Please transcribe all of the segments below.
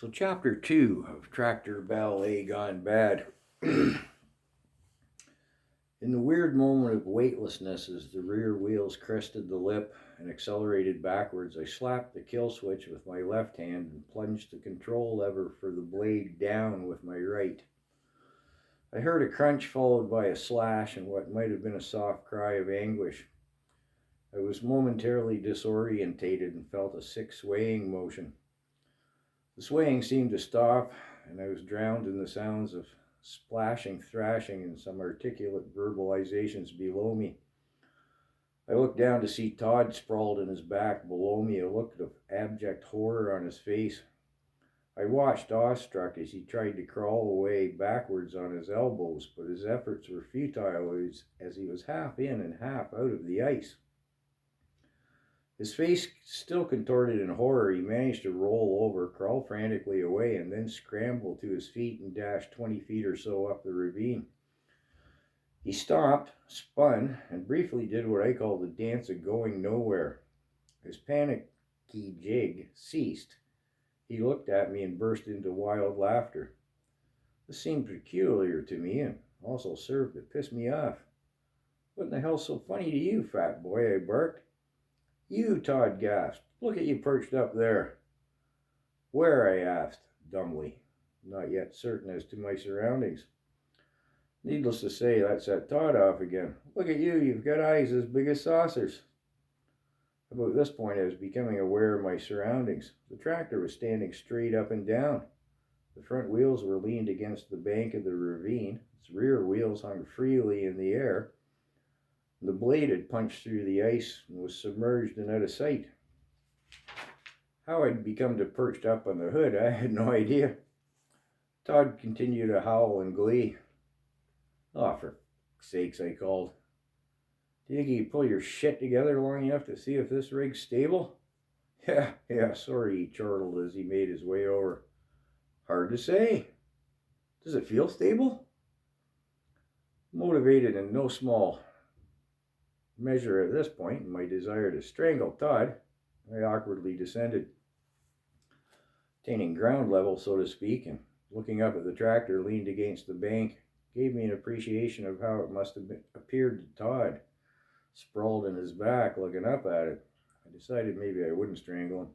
So, chapter 2 of Tractor Ballet Gone Bad. In the weird moment of weightlessness, as the rear wheels crested the lip and accelerated backwards, I slapped the kill switch with my left hand and plunged the control lever for the blade down with my right. I heard a crunch followed by a slash and what might have been a soft cry of anguish. I was momentarily disorientated and felt a sick swaying motion. The swaying seemed to stop, and I was drowned in the sounds of splashing, thrashing, and some articulate verbalizations below me. I looked down to see Todd sprawled in his back below me, a look of abject horror on his face. I watched awestruck as he tried to crawl away backwards on his elbows, but his efforts were futile as he was half in and half out of the ice. His face still contorted in horror, he managed to roll over, crawl frantically away, and then scramble to his feet and dash 20 feet or so up the ravine. He stopped, spun, and briefly did what I call the dance of going nowhere. His panicky jig ceased. He looked at me and burst into wild laughter. This seemed peculiar to me and also served to piss me off. "What in the hell's so funny to you, fat boy?" I barked. "You," Todd gasped. "Look at you perched up there." "Where?" I asked, dumbly, not yet certain as to my surroundings. Needless to say, that set Todd off again. "Look at you, you've got eyes as big as saucers." About this point, I was becoming aware of my surroundings. The tractor was standing straight up and down. The front wheels were leaned against the bank of the ravine. Its rear wheels hung freely in the air. The blade had punched through the ice and was submerged and out of sight. How I'd become perched up on the hood, I had no idea. Todd continued to howl in glee. "Oh, for sakes," I called. "Do you think you can pull your shit together long enough to see if this rig's stable?" Yeah, sorry," he chortled as he made his way over. "Hard to say. Does it feel stable?" Motivated in no small measure at this point, in my desire to strangle Todd, I awkwardly descended. Attaining ground level, so to speak, and looking up at the tractor leaned against the bank gave me an appreciation of how it must have appeared to Todd, sprawled in his back, looking up at it. I decided maybe I wouldn't strangle him.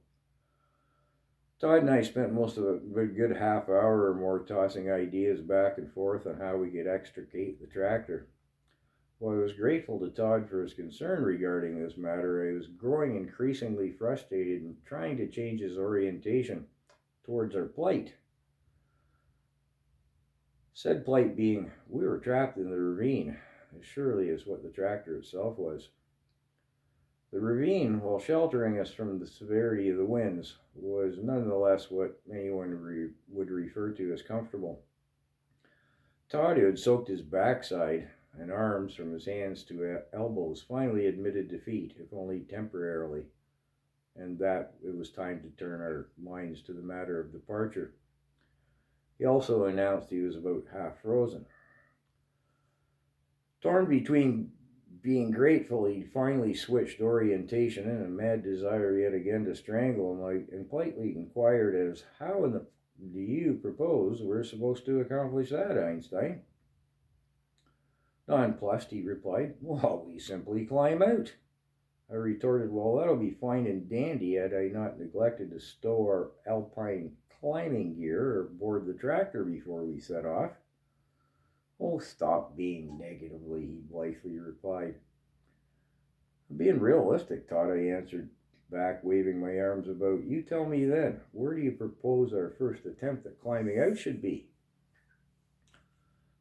Todd and I spent most of a good half hour or more tossing ideas back and forth on how we could extricate the tractor. While I was grateful to Todd for his concern regarding this matter, I was growing increasingly frustrated and trying to change his orientation towards our plight. Said plight being, we were trapped in the ravine, as surely as what the tractor itself was. The ravine, while sheltering us from the severity of the winds, was nonetheless what anyone would refer to as comfortable. Todd, who had soaked his backside and arms from his hands to elbows, finally admitted defeat, if only temporarily, and that it was time to turn our minds to the matter of departure. He also announced he was about half frozen. Torn between being grateful he'd finally switched orientation and a mad desire yet again to strangle him, I politely inquired as, "How in the do you propose we're supposed to accomplish that, Einstein?" Nonplussed, he replied, "Well, we simply climb out." I retorted, "Well, that'll be fine and dandy had I not neglected to stow our alpine climbing gear or board the tractor before we set off." "Oh, stop being negatively," he blithely replied. "I'm being realistic, Todd," I answered back, waving my arms about. "You tell me then, where do you propose our first attempt at climbing out should be?"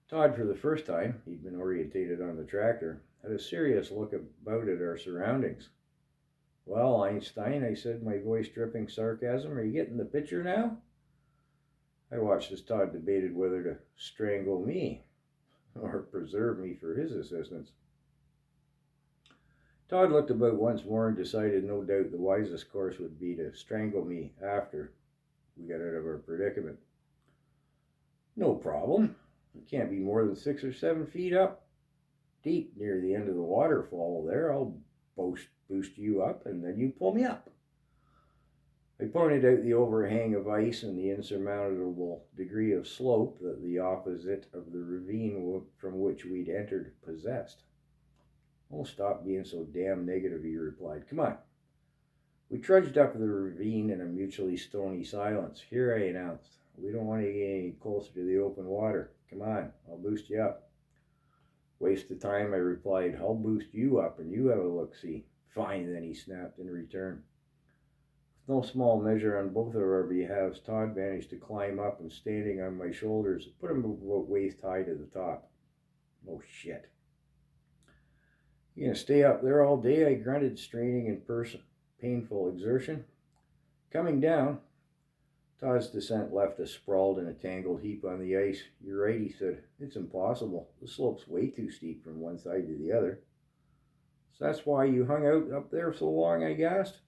Todd, for the first time, he'd been orientated on the tractor, had a serious look about at our surroundings. "Well, Einstein," I said, my voice dripping sarcasm, "are you getting the picture now?" I watched as Todd debated whether to strangle me or preserve me for his assistance. Todd looked about once more and decided no doubt the wisest course would be to strangle me after we got out of our predicament. "No problem. It can't be more than 6 or 7 feet up deep near the end of the waterfall there. I'll boost you up and then you pull me up." I pointed out the overhang of ice and the insurmountable degree of slope that the opposite of the ravine from which we'd entered possessed. "Oh, stop being so damn negative," he replied. "Come on." We trudged up the ravine in a mutually stony silence. "Here," I announced. "We don't want to get any closer to the open water. Come on, I'll boost you up." "Waste of time," I replied. "I'll boost you up and you have a look-see." "Fine, then," he snapped in return. With no small measure on both of our behalves, Todd managed to climb up and, standing on my shoulders, put him about waist high to the top. "Oh, shit. You gonna stay up there all day?" I grunted, straining in painful exertion. Coming down. Todd's descent left us sprawled in a tangled heap on the ice. "You're right," he said. "It's impossible. The slope's way too steep from one side to the other." "So that's why you hung out up there so long?" I gasped.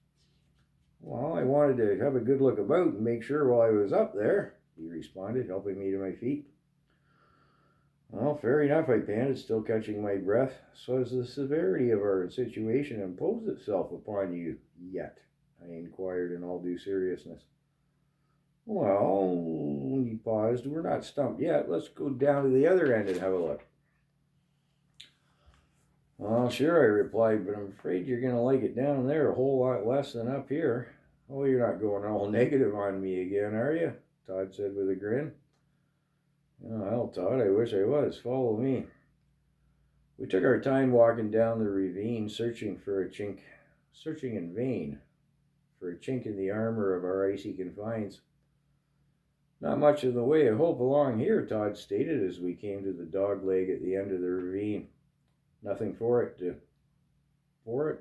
"Well, I wanted to have a good look about and make sure while I was up there," he responded, helping me to my feet. "Well, fair enough," I panted, still catching my breath. "So has the severity of our situation imposed itself upon you yet?" I inquired in all due seriousness. "Well," he paused, "we're not stumped yet. Let's go down to the other end and have a look." "Well, sure," I replied, "but I'm afraid you're going to like it down there a whole lot less than up here." "Oh, you're not going all negative on me again, are you?" Todd said with a grin. "Oh, hell, Todd, I wish I was. Follow me." We took our time walking down the ravine, searching in vain for a chink in the armor of our icy confines. "Not much in the way of hope along here," Todd stated as we came to the dog leg at the end of the ravine. "Nothing for it,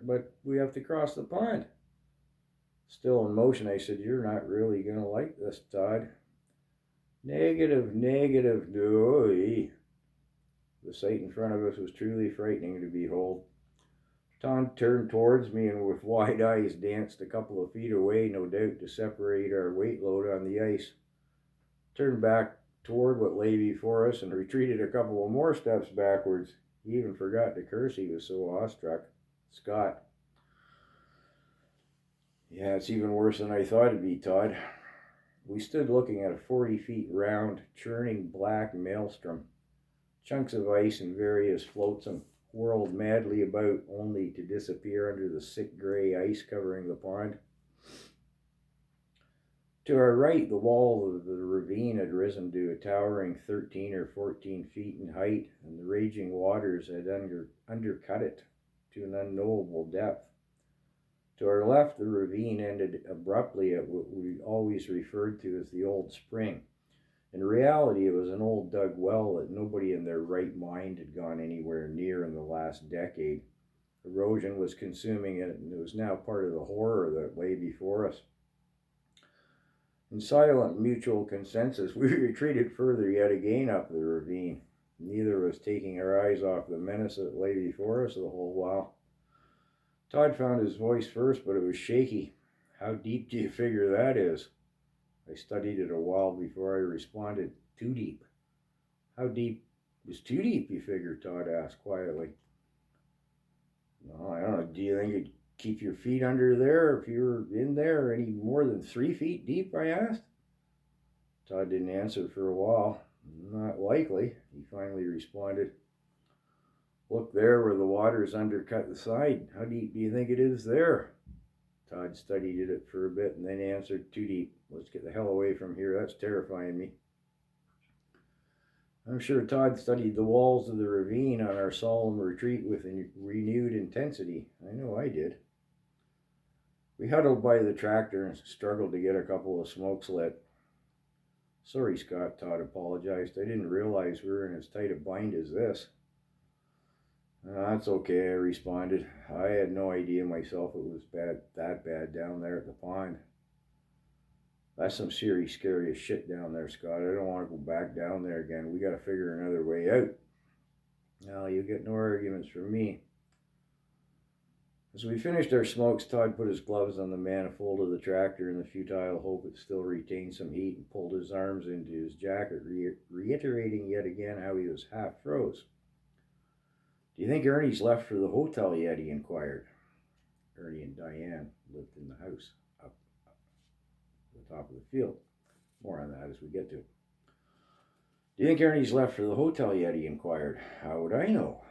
but we have to cross the pond." Still in motion, I said, "You're not really going to like this, Todd." Negative, no. The sight in front of us was truly frightening to behold. Todd turned towards me and with wide eyes danced a couple of feet away, no doubt to separate our weight load on the ice. Turned back toward what lay before us and retreated a couple of more steps backwards. He even forgot to curse, he was so awestruck. "Scott." "Yeah, it's even worse than I thought it'd be, Todd." We stood looking at a 40 feet round, churning black maelstrom. Chunks of ice and various flotsam whirled madly about, only to disappear under the sick gray ice covering the pond. To our right, the wall of the ravine had risen to a towering 13 or 14 feet in height, and the raging waters had undercut it to an unknowable depth. To our left, the ravine ended abruptly at what we always referred to as the Old Spring. In reality, it was an old dug well that nobody in their right mind had gone anywhere near in the last decade. Erosion was consuming it, and it was now part of the horror that lay before us. In silent mutual consensus, we retreated further yet again up the ravine. Neither of us taking our eyes off the menace that lay before us the whole while. Todd found his voice first, but it was shaky. "How deep do you figure that is?" I studied it a while before I responded. "Too deep." "How deep is too deep, you figure?" Todd asked quietly. "No, I don't know. Do you think it'd keep your feet under there if you were in there any more than 3 feet deep?" I asked. Todd didn't answer for a while. "Not likely," he finally responded. "Look there where the water's undercut the side. How deep do you think it is there?" Todd studied it for a bit and then answered, "Too deep. Let's get the hell away from here. That's terrifying me." I'm sure Todd studied the walls of the ravine on our solemn retreat with renewed intensity. I know I did. We huddled by the tractor and struggled to get a couple of smokes lit. "Sorry, Scott," Todd apologized. "I didn't realize we were in as tight a bind as this." "That's okay," I responded. "I had no idea myself it was that bad down there at the pond." "That's some serious scary shit down there, Scott. I don't want to go back down there again. We got to figure another way out." "Now, you get no arguments from me." As we finished our smokes, Todd put his gloves on the manifold of the tractor in the futile hope it still retained some heat and pulled his arms into his jacket, reiterating yet again how he was half froze. "Do you think Ernie's left for the hotel yet?" he inquired. Ernie and Diane lived in the house up the top of the field. More on that as we get to it. Do you think Ernie's left for the hotel yet? He inquired. How would I know?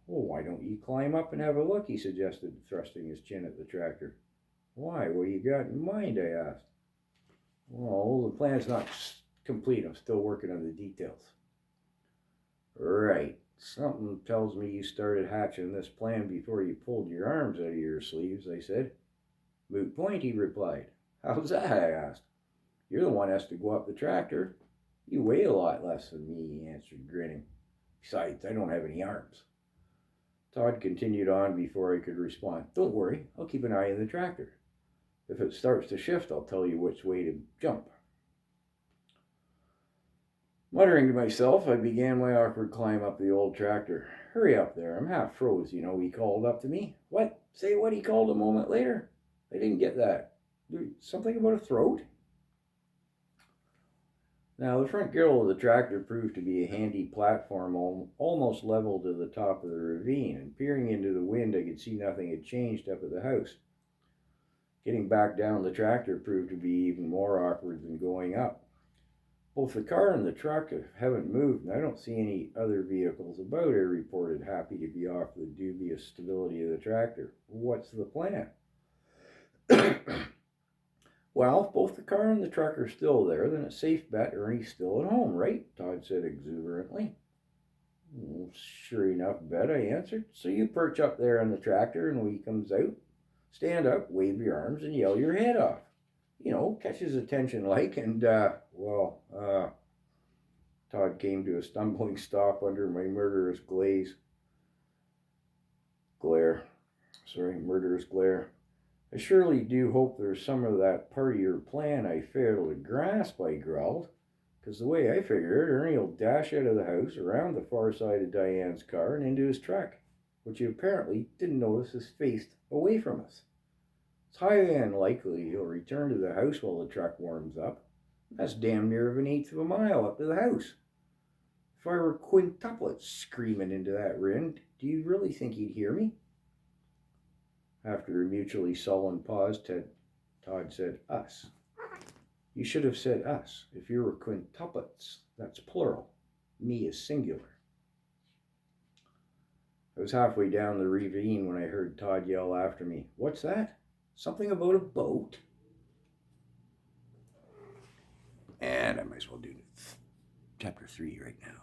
Well, why don't you climb up and have a look? He suggested, thrusting his chin at the tractor. Why? What do you got in mind? I asked. Well, the plan's not complete. I'm still working on the details. Right. Something tells me you started hatching this plan before you pulled your arms out of your sleeves, I said. Moot point, he replied. How's that? I asked. You're the one who has to go up the tractor. You weigh a lot less than me, he answered, grinning. Besides, I don't have any arms. Todd continued on before I could respond. Don't worry, I'll keep an eye on the tractor. If it starts to shift, I'll tell you which way to jump. Muttering to myself, I began my awkward climb up the old tractor. Hurry up there, I'm half froze, he called up to me. What? Say what? He called a moment later. I didn't get that. Something about a throat? Now, the front grill of the tractor proved to be a handy platform almost level to the top of the ravine, and peering into the wind, I could see nothing had changed up at the house. Getting back down the tractor proved to be even more awkward than going up. Both the car and the truck haven't moved, and I don't see any other vehicles about, I reported, happy to be off the dubious stability of the tractor. What's the plan? Well, if both the car and the truck are still there, then it's a safe bet Ernie's still at home, right? Todd said exuberantly. Sure enough bet, I answered. So you perch up there on the tractor, and when he comes out, stand up, wave your arms, and yell your head off. Catch his attention and, Todd came to a stumbling stop under my murderous glare. I surely do hope there's some of that part of your plan I failed to grasp, I growled. Because the way I figure it, Ernie will dash out of the house, around the far side of Diane's car, and into his truck, which he apparently didn't notice is faced away from us. It's highly unlikely he'll return to the house while the truck warms up. That's damn near of an eighth of a mile up to the house. If I were quintuplets screaming into that wind, do you really think he'd hear me? After a mutually sullen pause, Todd said, us. You should have said us. If you were quintuplets, that's plural. Me is singular. I was halfway down the ravine when I heard Todd yell after me, What's that? Something about a boat? And I might as well do chapter 3 right now.